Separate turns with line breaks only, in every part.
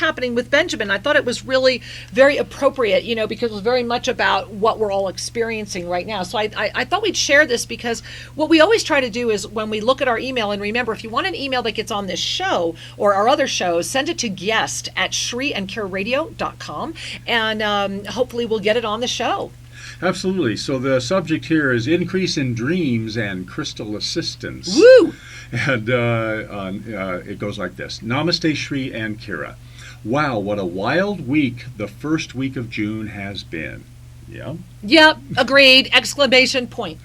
happening with Benjamin. I thought it was really very appropriate, because it was very much about what we're all experiencing right now. So I thought we'd share this, because what we always try to do is when we look at our email, and remember, if you want an email that gets on this show or our other shows, send it to guest@SriandKiraRadio.com, and hopefully we'll get it on the show.
Absolutely. So the subject here is increase in dreams and crystal assistance.
Woo!
And it goes like this. Namaste, Sri and Kira. Wow, what a wild week the first week of June has been. Yeah?
Yep, agreed. Exclamation point.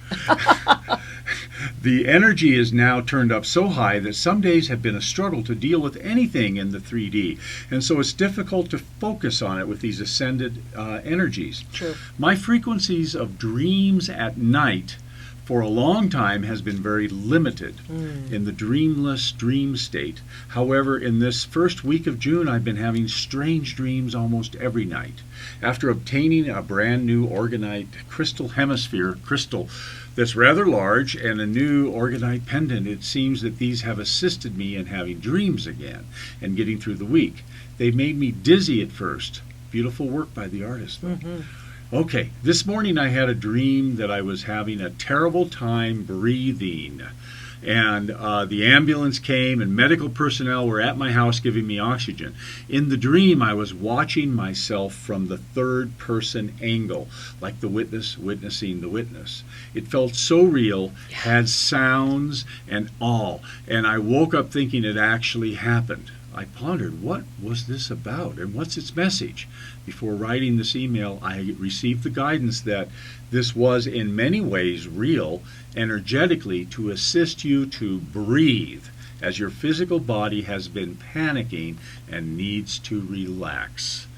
The energy is now turned up so high that some days have been a struggle to deal with anything in the 3D. And so it's difficult to focus on it with these ascended energies.
True.
My frequencies of dreams at night for a long time has been very limited in the dreamless dream state. However, in this first week of June, I've been having strange dreams almost every night. After obtaining a brand new orgonite crystal hemisphere crystal that's rather large and a new orgonite pendant, it seems that these have assisted me in having dreams again and getting through the week. They made me dizzy at first. Beautiful work by the artist, though.
Mm-hmm.
Okay, this morning I had a dream that I was having a terrible time breathing. And the ambulance came and medical personnel were at my house giving me oxygen. In the dream, I was watching myself from the third person angle, like the witness witnessing the witness. It felt so real, had sounds and all. And I woke up thinking it actually happened. I pondered, what was this about and what's its message? Before writing this email, I received the guidance that this was in many ways real, energetically, to assist you to breathe, as your physical body has been panicking and needs to relax.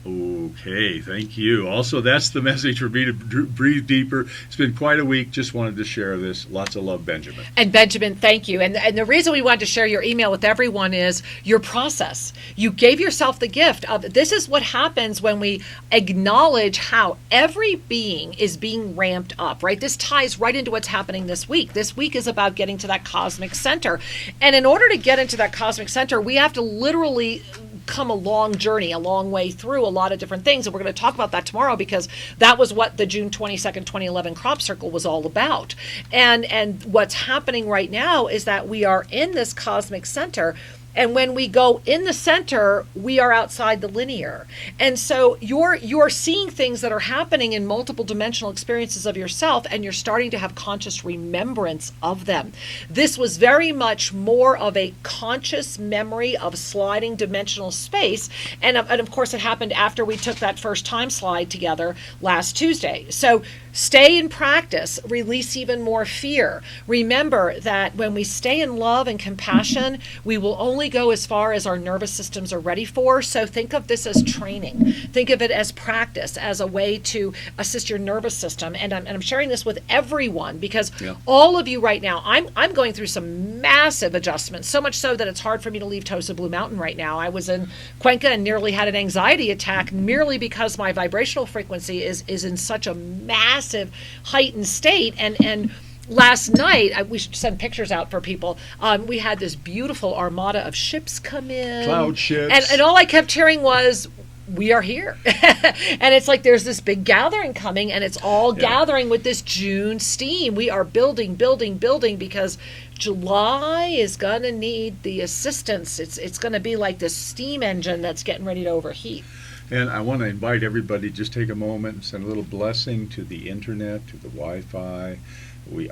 Okay, thank you. Also, that's the message for me to breathe deeper. It's been quite a week. Just wanted to share this. Lots of love, Benjamin.
And Benjamin, thank you. And the reason we wanted to share your email with everyone is your process. You gave yourself the gift of, this is what happens when we acknowledge how every being is being ramped up, right? This ties right into what's happening this week. This week is about getting to that cosmic center. And in order to get into that cosmic center, we have to literally come a long journey, a long way through a lot of different things. And we're going to talk about that tomorrow, because that was what the June 22nd, 2011 crop circle was all about. And what's happening right now is that we are in this cosmic center. And when we go in the center, we are outside the linear. And so you're seeing things that are happening in multiple dimensional experiences of yourself, and you're starting to have conscious remembrance of them. This was very much more of a conscious memory of sliding dimensional space. And of course, it happened after we took that first time slide together last Tuesday. So stay in practice, release even more fear. Remember that when we stay in love and compassion, we will only go as far as our nervous systems are ready for. So think of this as training. Think of it as practice, as a way to assist your nervous system. And I'm sharing this with everyone, because all of you right now, I'm going through some massive adjustments, so much so that it's hard for me to leave Tosa Blue Mountain right now. I was in Cuenca and nearly had an anxiety attack merely because my vibrational frequency is in such a massive heightened state. And last night, we should send pictures out for people. We had this beautiful armada of ships come in.
Cloud ships.
And all I kept hearing was, we are here. And it's like there's this big gathering coming, and it's all gathering with this June steam. We are building, because July is going to need the assistance. It's going to be like this steam engine that's getting ready to overheat.
And I want to invite everybody, just take a moment and send a little blessing to the internet, to the Wi-Fi.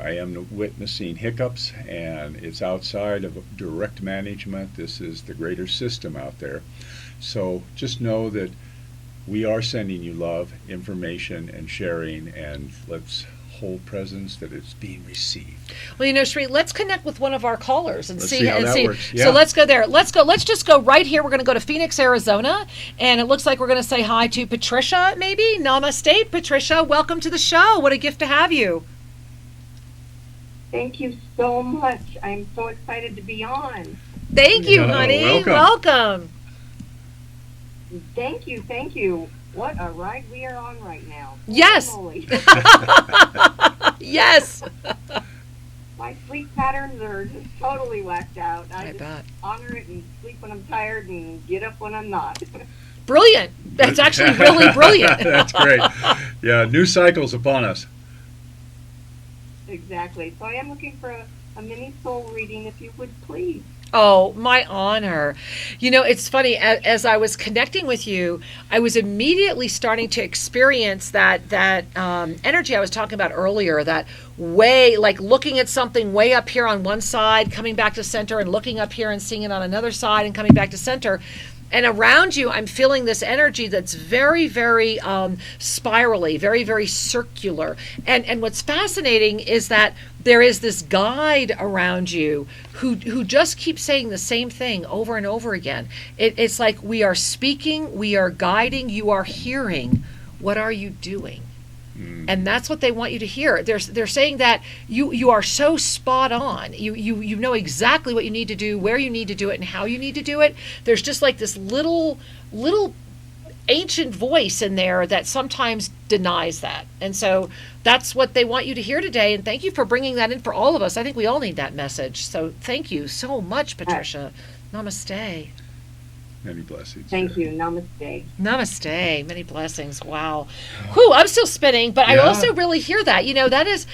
I am witnessing hiccups, and it's outside of direct management. This is the greater system out there. So just know that we are sending you love, information, and sharing, and let's hold presence that it's being received.
Well, Sri, let's connect with one of our callers and see
how that works. Yeah.
So let's go there. Let's just go right here. We're going to go to Phoenix, Arizona, and it looks like we're going to say hi to Patricia, maybe. Namaste, Patricia. Welcome to the show. What a gift to have you.
Thank you so much. I'm so excited to be on.
Thank you, honey. Welcome.
Thank you. What a ride we are on right now.
Yes. Yes.
My sleep patterns are just totally whacked out. I just
bet.
honor it and sleep when I'm tired and get up when I'm not.
Brilliant. That's actually really brilliant.
That's great. Yeah, new cycles upon us.
Exactly. So I am looking for a mini soul reading, if you would please.
Oh, my honor. You know, it's funny, as I was connecting with you, I was immediately starting to experience that energy I was talking about earlier, that way, like looking at something way up here on one side, coming back to center, and looking up here and seeing it on another side and coming back to center. And around you, I'm feeling this energy that's very, very spirally, very, very circular. And what's fascinating is that there is this guide around you who just keeps saying the same thing over and over again. It's like we are speaking, we are guiding, you are hearing. What are you doing? And that's what they want you to hear. They're saying that you are so spot on. You know exactly what you need to do, where you need to do it, and how you need to do it. There's just like this little ancient voice in there that sometimes denies that. And so that's what they want you to hear today. And thank you for bringing that in for all of us. I think we all need that message. So thank you so much, Patricia. Namaste.
Many blessings.
Thank you. Namaste.
Namaste. Many blessings. Wow. Whew, I'm still spinning, but I also really hear that. You know, that is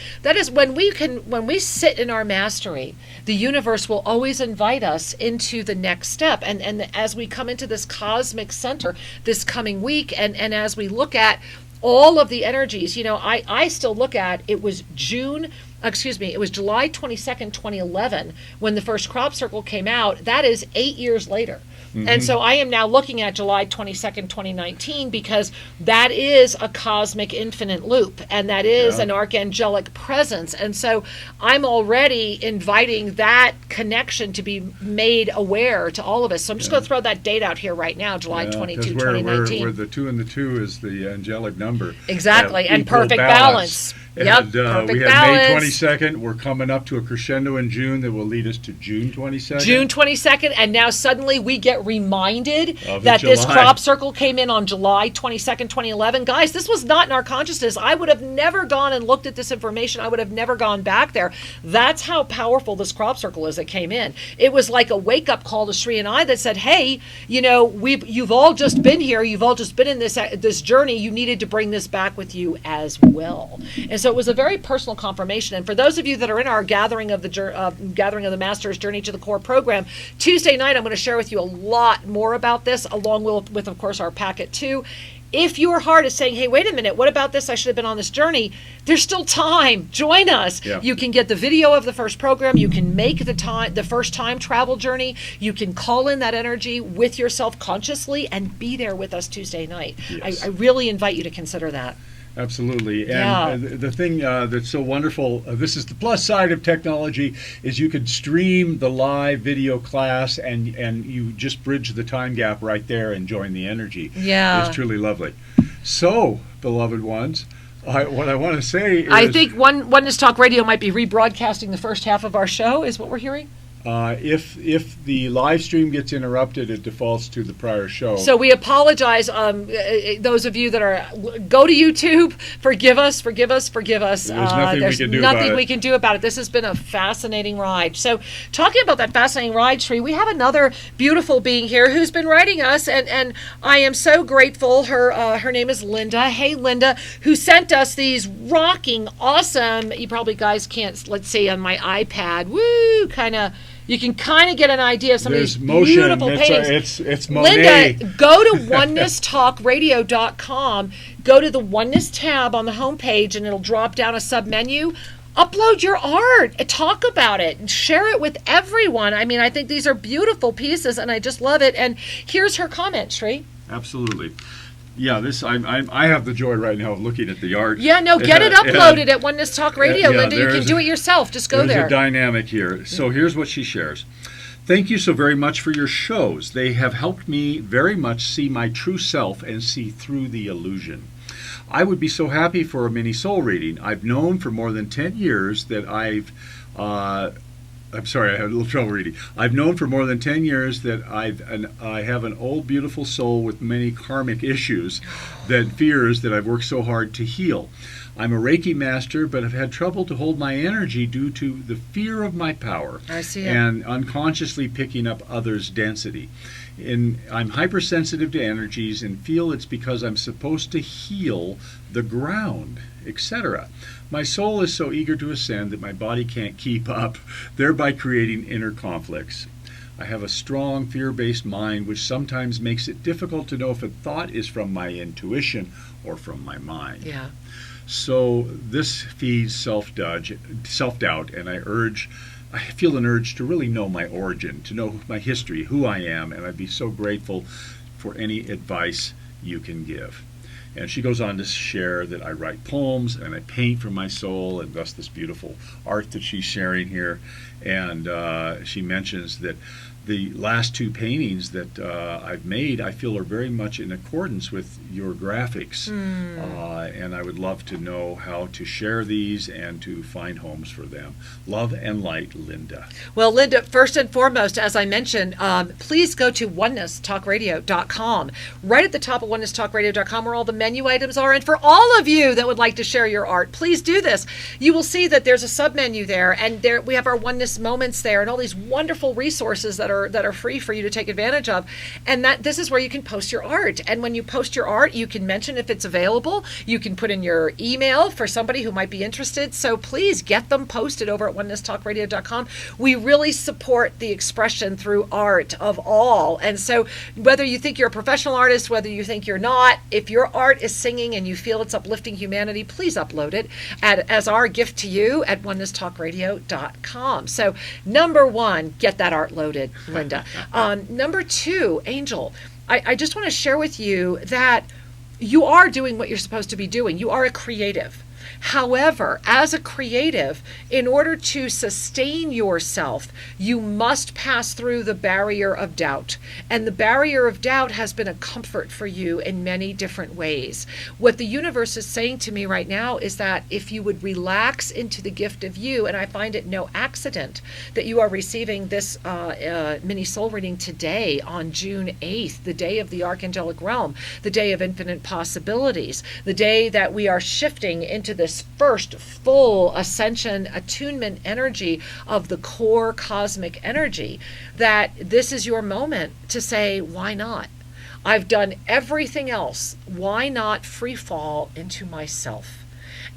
when we sit in our mastery, the universe will always invite us into the next step. And as we come into this cosmic center this coming week, and as we look at all of the energies, you know, I still look at, it was July 22nd, 2011, when the first crop circle came out. That is 8 years later. And so I am now looking at July 22nd, 2019, because that is a cosmic infinite loop, and that is an archangelic presence. And so I'm already inviting that connection to be made aware to all of us. So I'm just going to throw that date out here right now, July 22, 2019.
Where the 2 and the 2 is the angelic number.
Exactly, and perfect balance.
And
perfect
we had
balance.
May 22nd. We're coming up to a crescendo in June that will lead us to June 22nd.
June 22nd, and now suddenly we get reminded
Of
that this
July.
crop circle came in on July 22nd, 2011. Guys, this was not in our consciousness. I would have never gone and looked at this information. I would have never gone back there. That's how powerful this crop circle is that came in. It was like a wake-up call to Sri and I that said, hey, you know, you've all just been here. You've all just been in this journey. You needed to bring this back with you as well. And so it was a very personal confirmation. And for those of you that are in our Gathering of the Masters Journey to the Core program, Tuesday night I'm going to share with you a lot more about this, along with of course, our packet 2. If your heart is saying, hey, wait a minute, what about this? I should have been on this journey. There's still time. Join us.
Yeah.
You can get the video of the first program. You can make the first time travel journey. You can call in that energy with yourself consciously and be there with us Tuesday night.
Yes.
I really invite you to consider that.
Absolutely. And the thing that's so wonderful, this is the plus side of technology, is you could stream the live video class and you just bridge the time gap right there and join the energy.
Yeah.
It's truly lovely. So, beloved ones, what I want to say is...
I think Oneness Talk Radio might be rebroadcasting the first half of our show, is what we're hearing.
If the live stream gets interrupted, it defaults to the prior show.
So we apologize. Those of you that are go to YouTube, forgive us. There's nothing we can do about it. This has been a fascinating ride. So talking about that fascinating ride, Sri, we have another beautiful being here who's been writing us, and I am so grateful. Her name is Linda. Hey, Linda, who sent us these rocking, awesome. You probably guys can't. Let's see on my iPad. Woo, kind of. You can kind of get an idea of some of these beautiful paintings.
It's Monet.
Linda, go to onenesstalkradio.com, go to the Oneness tab on the homepage, and it'll drop down a sub-menu. Upload your art, talk about it, and share it with everyone. I mean, I think these are beautiful pieces, and I just love it. And here's her comment, Sri.
Absolutely. Yeah, I have the joy right now of looking at the art.
Yeah, no, get it uploaded at Oneness Talk Radio, Linda. You can do it yourself. Just go there.
There's a dynamic here. So here's what she shares. Thank you so very much for your shows. They have helped me very much see my true self and see through the illusion. I would be so happy for a mini soul reading. I've known for more than 10 years that I'm sorry, I had a little trouble reading. I've known for more than 10 years that I have an old, beautiful soul with many karmic issues fears that I've worked so hard to heal. I'm a Reiki master, but have had trouble to hold my energy due to the fear of my power.
I see it.
And unconsciously picking up others' density. I'm hypersensitive to energies and feel it's because I'm supposed to heal the ground, etc. My soul is so eager to ascend that my body can't keep up, thereby creating inner conflicts. I have a strong fear-based mind, which sometimes makes it difficult to know if a thought is from my intuition or from my mind.
Yeah.
So this feeds self-doubt, and I feel an urge to really know my origin, to know my history, who I am, and I'd be so grateful for any advice you can give. And she goes on to share that I write poems and I paint from my soul, and thus this beautiful art that she's sharing here. And she mentions that the last two paintings that I've made, I feel are very much in accordance with your graphics. And I would love to know how to share these and to find homes for them. Love and light, Linda.
Well, Linda, first and foremost, as I mentioned, please go to onenesstalkradio.com. Right at the top of onenesstalkradio.com where all the menu items are. And for all of you that would like to share your art, please do this. You will see that there's a sub-menu there, and there we have our Oneness Moments there and all these wonderful resources that are free for you to take advantage of. And that this is where you can post your art. And when you post your art, you can mention if it's available. You can put in your email for somebody who might be interested. So please get them posted over at onenesstalkradio.com. We really support the expression through art of all. And so whether you think you're a professional artist, whether you think you're not, if your art is singing and you feel it's uplifting humanity, please upload it as our gift to you at onenesstalkradio.com. So number one, get that art loaded, Linda. Number two, Angel, I just want to share with you that you are doing what you're supposed to be doing. You are a creative. However, as a creative, in order to sustain yourself, you must pass through the barrier of doubt. And the barrier of doubt has been a comfort for you in many different ways. What the universe is saying to me right now is that if you would relax into the gift of you, and I find it no accident that you are receiving this mini soul reading today on June 8th, the day of the Archangelic Realm, the day of infinite possibilities, the day that we are shifting into this first full ascension attunement energy of the core cosmic energy, that this is your moment to say, why not? I've done everything else. Why not free fall into myself?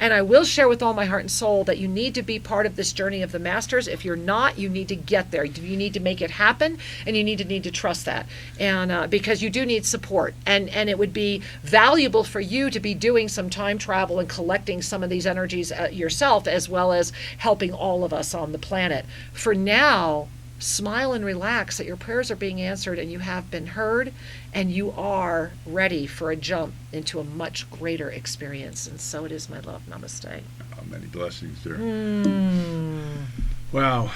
And I will share with all my heart and soul that you need to be part of this journey of the masters. If you're not, you need to get there. You need to make it happen, and you need to trust that. And because you do need support. And it would be valuable for you to be doing some time travel and collecting some of these energies yourself, as well as helping all of us on the planet. For now, smile and relax that your prayers are being answered and you have been heard, and you are ready for a jump into a much greater experience. And so it is, my love. Namaste.
Many blessings there. Wow,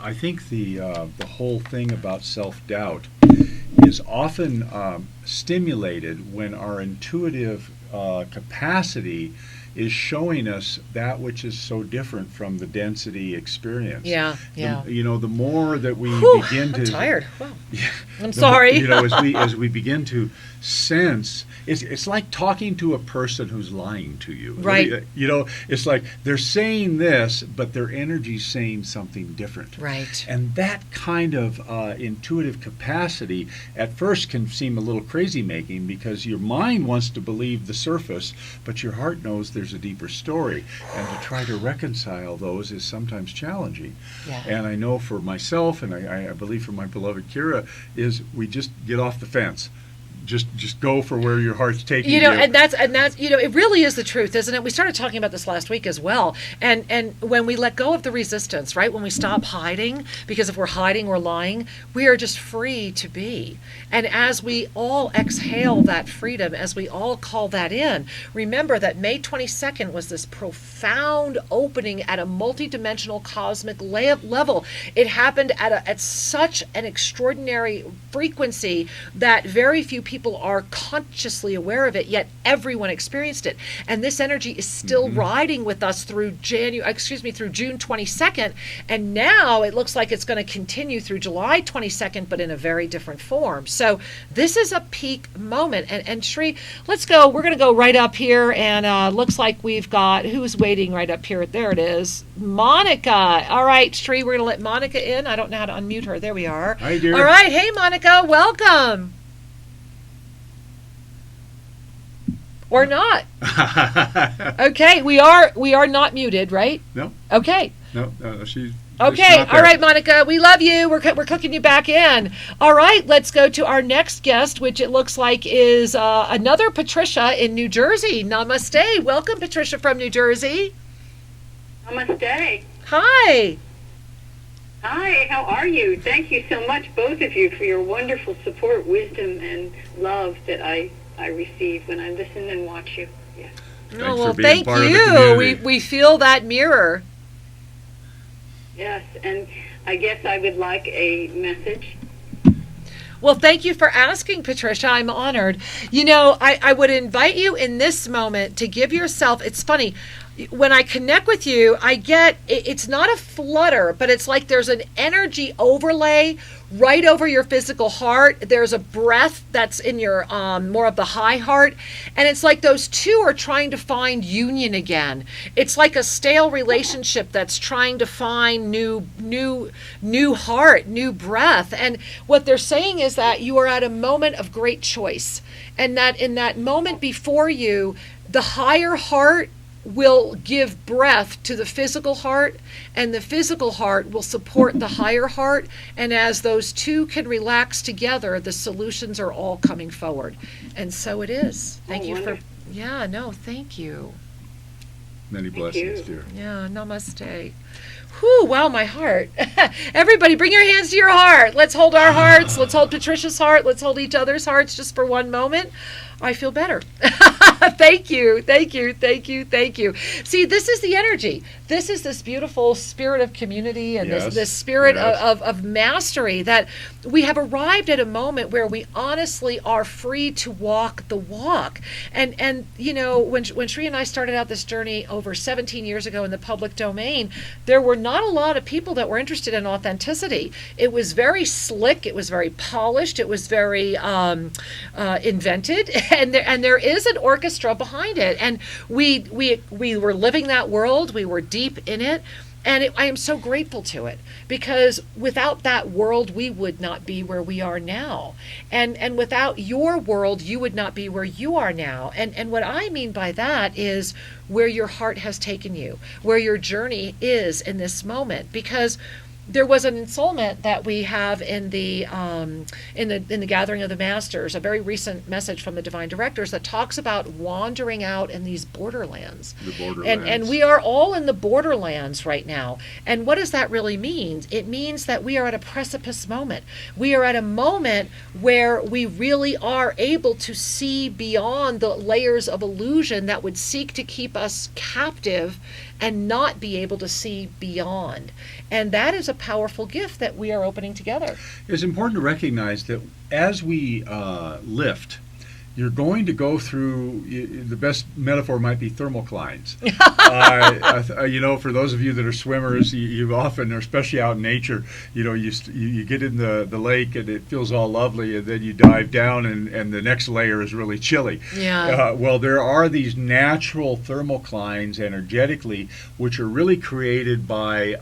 I think the whole thing about self-doubt is often stimulated when our intuitive capacity is showing us that which is so different from the density experience.
Yeah.
The more that we begin to...
I'm tired. Wow.
Yeah,
I'm sorry.
As we begin to sense, it's like talking to a person who's lying to you.
Right.
It's like they're saying this, but their energy's saying something different.
Right.
And that kind of intuitive capacity at first can seem a little crazy-making because your mind wants to believe the surface, but your heart knows there's a deeper story. And to try to reconcile those is sometimes challenging.
Yeah.
And I know for myself, and I believe for my beloved Kira, is we just get off the fence. Just go for where your heart's taking you.
And that's it really is the truth, isn't it? We started talking about this last week as well. And when we let go of the resistance, right? When we stop hiding, because if we're hiding, we're lying, we are just free to be. And as we all exhale that freedom, as we all call that in, remember that May 22nd was this profound opening at a multidimensional cosmic level. It happened at such an extraordinary frequency that very few people people are consciously aware of it, yet everyone experienced it. And this energy is still riding with us through June 22nd. And now it looks like it's going to continue through July 22nd, but in a very different form. So this is a peak moment. And Sri, let's go. We're going to go right up here. And looks like we've got, who's waiting right up here? There it is. Monica. All right, Sri, we're going to let Monica in. I don't know how to unmute her. There we are.
Hi, dear.
All right. Hey, Monica. Welcome. Or not. Okay. We are not muted, right?
No.
Okay.
No, she's...
Okay, all right, Monica, we love you. We're cooking you back in. All right, let's go to our next guest, which it looks like is another Patricia in New Jersey. Namaste. Welcome, Patricia from New Jersey.
Namaste.
Hi.
Hi, how are you? Thank you so much, both of you, for your wonderful support, wisdom, and love that I receive when I listen and watch you. Yeah.
Oh, well, thank you. We feel that mirror.
Yes, and I guess I would like a message.
Well, thank you for asking, Patricia. I'm honored. You know, I would invite you in this moment to give yourself, it's funny, when I connect with you, I get, it's not a flutter, but it's like there's an energy overlay right over your physical heart. There's a breath that's in your more of the high heart, and it's like those two are trying to find union again. It's like a stale relationship that's trying to find new heart, new breath. And what they're saying is that you are at a moment of great choice, and that in that moment before you, the higher heart will give breath to the physical heart, and the physical heart will support the higher heart. And as those two can relax together, the solutions are all coming forward. And so it is. Thank you
wonderful.
Thank you.
Many blessings, dear.
Yeah, namaste. Whew, wow, my heart. Everybody, bring your hands to your heart. Let's hold our hearts. Let's hold Patricia's heart. Let's hold each other's hearts just for one moment. I feel better. Thank you. See, this is the energy. This is this beautiful spirit of community and this spirit of mastery, that we have arrived at a moment where we honestly are free to walk the walk. And you know, when Sri and I started out this journey over 17 years ago in the public domain, there were not a lot of people that were interested in authenticity. It was very slick. It was very polished. It was very invented. And there is an orchestra behind it, and we were living that world. We were deep in it, and I am so grateful to it, because without that world, we would not be where we are now, and without your world, you would not be where you are now. And what I mean by that is where your heart has taken you, where your journey is in this moment, because there was an Insoulment that we have in the Gathering of the Masters, a very recent message from the Divine Directors that talks about wandering out in these borderlands.
The borderlands.
And we are all in the borderlands right now. And what does that really mean? It means that we are at a precipice moment. We are at a moment where we really are able to see beyond the layers of illusion that would seek to keep us captive and not be able to see beyond. And that is a powerful gift that we are opening together.
It's important to recognize that as we lift, you're going to go through, the best metaphor might be thermoclines. You know, for those of you that are swimmers, you often, or especially out in nature, you know, you get in the lake and it feels all lovely, and then you dive down and the next layer is really chilly.
Yeah.
Well, there are these natural thermoclines energetically, which are really created by,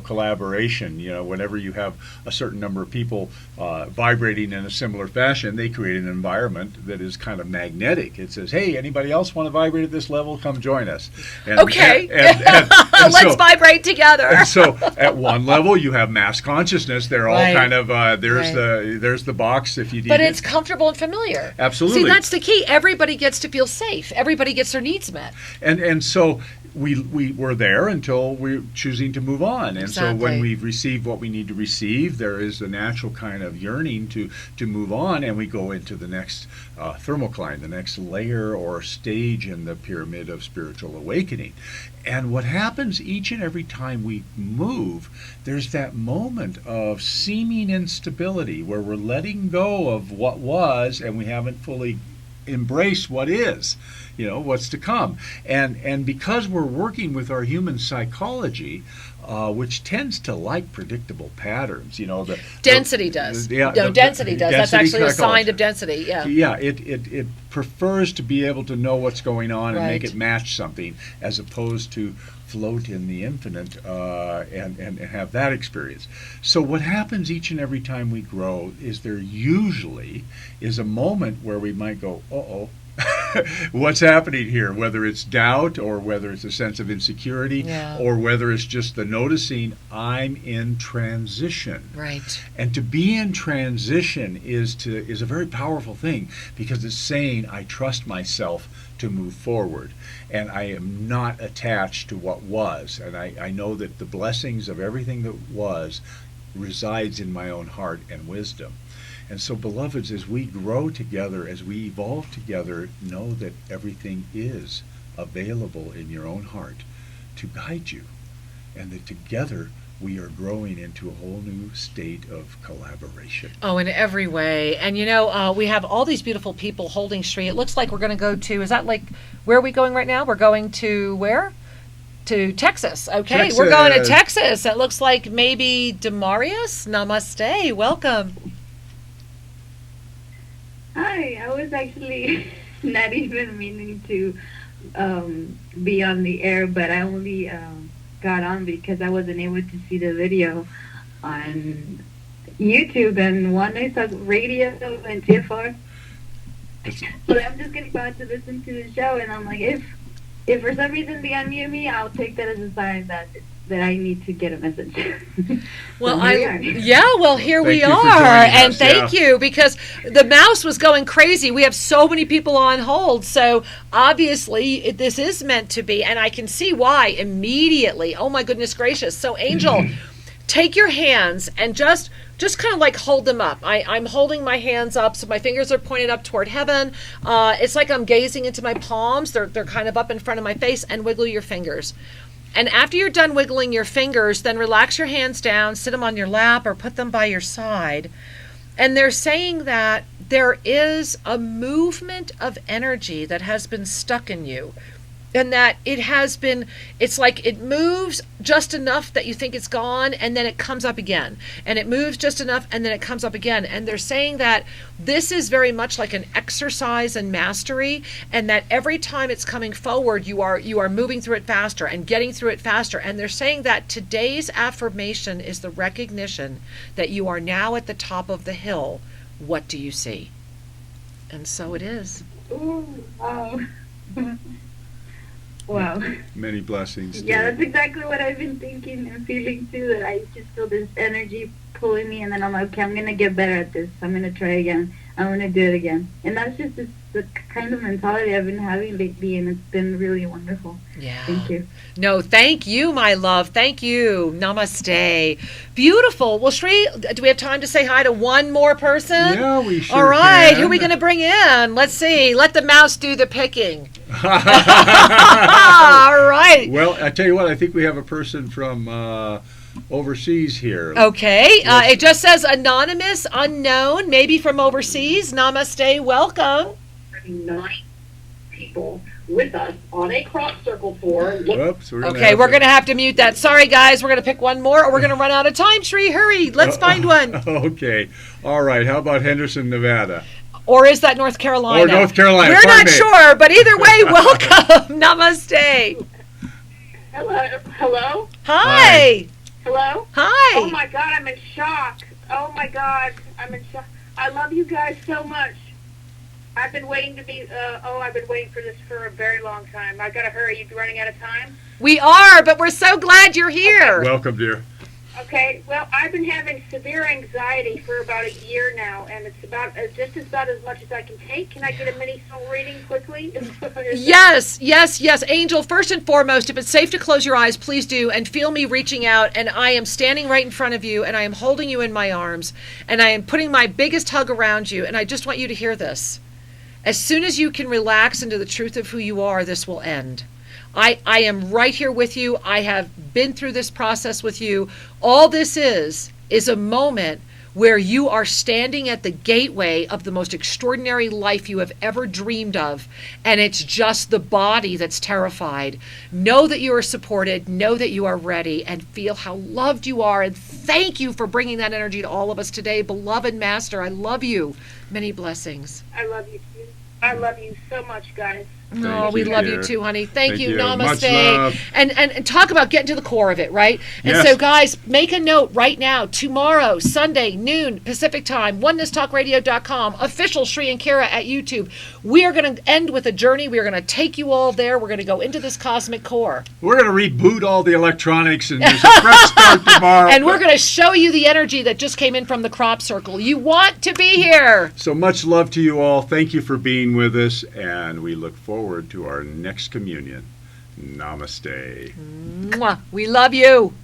collaboration. You know, whenever you have a certain number of people vibrating in a similar fashion, they create an environment that is kind of magnetic. It says, hey, anybody else want to vibrate at this level? Come join us. And,
okay.
And
let's vibrate together.
And so at one level, you have mass consciousness. They're all kind of, there's the box if you need it.
But it's comfortable and familiar.
Absolutely.
See, that's the key. Everybody gets to feel safe. Everybody gets their needs met.
And so we were there until we're choosing to move on. And so when we've received what we need to receive, there is a natural kind of yearning to move on, and we go into the next thermocline, the next layer or stage in the pyramid of spiritual awakening. And what happens each and every time we move, there's that moment of seeming instability where we're letting go of what was and we haven't fully embraced what is, what's to come. And because we're working with our human psychology, which tends to like predictable patterns,
density does.
Yeah,
density does. That's actually
psychology.
A sign of density. Yeah.
Yeah, it prefers to be able to know what's going on and make it match something, as opposed to float in the infinite and have that experience. So what happens each and every time we grow is there usually is a moment where we might go, uh-oh, what's happening here? Whether it's doubt or whether it's a sense of insecurity or whether it's just the noticing I'm in transition.
Right.
And to be in transition is a very powerful thing, because it's saying I trust myself to move forward, and I am not attached to what was, and I know that the blessings of everything that was resides in my own heart and wisdom. And so, beloveds, as we grow together, as we evolve together, know that everything is available in your own heart to guide you, and that together we are growing into a whole new state of collaboration.
Oh, in every way. And we have all these beautiful people holding Sri. It looks like we're going to go to, is that like, where are we going right now? We're going to where? To Texas. Okay,
Texas.
We're going to Texas. It looks like maybe Demarius. Namaste. Welcome.
Hi, I was actually not even meaning to be on the air, but I only got on because I wasn't able to see the video on YouTube and Oneness Talk Radio and TFR. So I'm just getting about to listen to the show, and I'm like, if for some reason they unmute me, I'll take that as a sign that I need to get a message.
Well,
so
here we are, and thank you, because the mouse was going crazy. We have so many people on hold, so obviously this is meant to be, and I can see why immediately. Oh my goodness gracious! So, Angel, take your hands and just kind of like hold them up. I'm holding my hands up, so my fingers are pointed up toward heaven. It's like I'm gazing into my palms. They're kind of up in front of my face, and wiggle your fingers. And after you're done wiggling your fingers, then relax your hands down, sit them on your lap or put them by your side. And they're saying that there is a movement of energy that has been stuck in you. And that it's like it moves just enough that you think it's gone, and then it comes up again. And it moves just enough, and then it comes up again. And they're saying that this is very much like an exercise in mastery, and that every time it's coming forward, you are moving through it faster and getting through it faster. And they're saying that today's affirmation is the recognition that you are now at the top of the hill. What do you see? And so it is.
Ooh, wow. Wow.
Many blessings.
Yeah, that's exactly what I've been thinking and feeling too, that I just feel this energy pulling me, and then I'm like, okay, I'm going to get better at this. I'm going to try again. I'm going to do it again. And that's just the kind of mentality I've been having lately, and it's been really wonderful.
Yeah.
Thank you.
No, thank you, my love. Thank you. Namaste. Beautiful. Well, Sri, do we have time to say hi to one more person?
Yeah, we sure
All right.
can.
Who are we going to bring in? Let's see. Let the mouse do the picking. All right.
Well, I tell you what, I think we have a person from overseas here.
Okay. It just says anonymous, unknown, maybe from overseas. Namaste. Welcome.
9 people with us on a cross circle tour.
Whoops,
we're going to have to mute that. Sorry, guys. We're going to pick one more, or we're going to run out of time. Sri, hurry. Let's find one.
Okay. All right. How about Henderson, Nevada?
Or is that North Carolina?
Or North Carolina.
We're not sure, but either way, welcome. Namaste.
Hello?
Hi.
Hello?
Hi.
Oh, my God, I'm in shock. Oh, my God, I'm in shock. I love you guys so much. I've been waiting for this for a very long time. I got to hurry. You running out of time?
We are, but we're so glad you're here.
Welcome, dear.
Okay, well, I've been having severe anxiety for about a year now, and it's just about as much as I can take. Can I get a mini soul reading quickly?
Yes. Angel, first and foremost, if it's safe to close your eyes, please do, and feel me reaching out, and I am standing right in front of you, and I am holding you in my arms, and I am putting my biggest hug around you, and I just want you to hear this. As soon as you can relax into the truth of who you are, this will end. I am right here with you. I have been through this process with you. All this is a moment where you are standing at the gateway of the most extraordinary life you have ever dreamed of, and it's just the body that's terrified. Know that you are supported, know that you are ready, and feel how loved you are, and thank you for bringing that energy to all of us today. Beloved Master, I love you. Many blessings.
I love you too. I love you so much, guys.
Oh, we love you too, honey. Thank you. Namaste.
Much love.
And talk about getting to the core of it, right? And
Yes.
so, guys, make a note right now. Tomorrow, Sunday, noon Pacific time, onenesstalkradio.com, official Sri and Kira at YouTube. We are going to end with a journey. We are going to take you all there. We're going to go into this cosmic core.
We're going to reboot all the electronics, and there's a fresh start tomorrow.
And we're going to show you the energy that just came in from the crop circle. You want to be here.
So much love to you all. Thank you for being with us, and we look forward to our next communion. Namaste.
Mwah. We love you.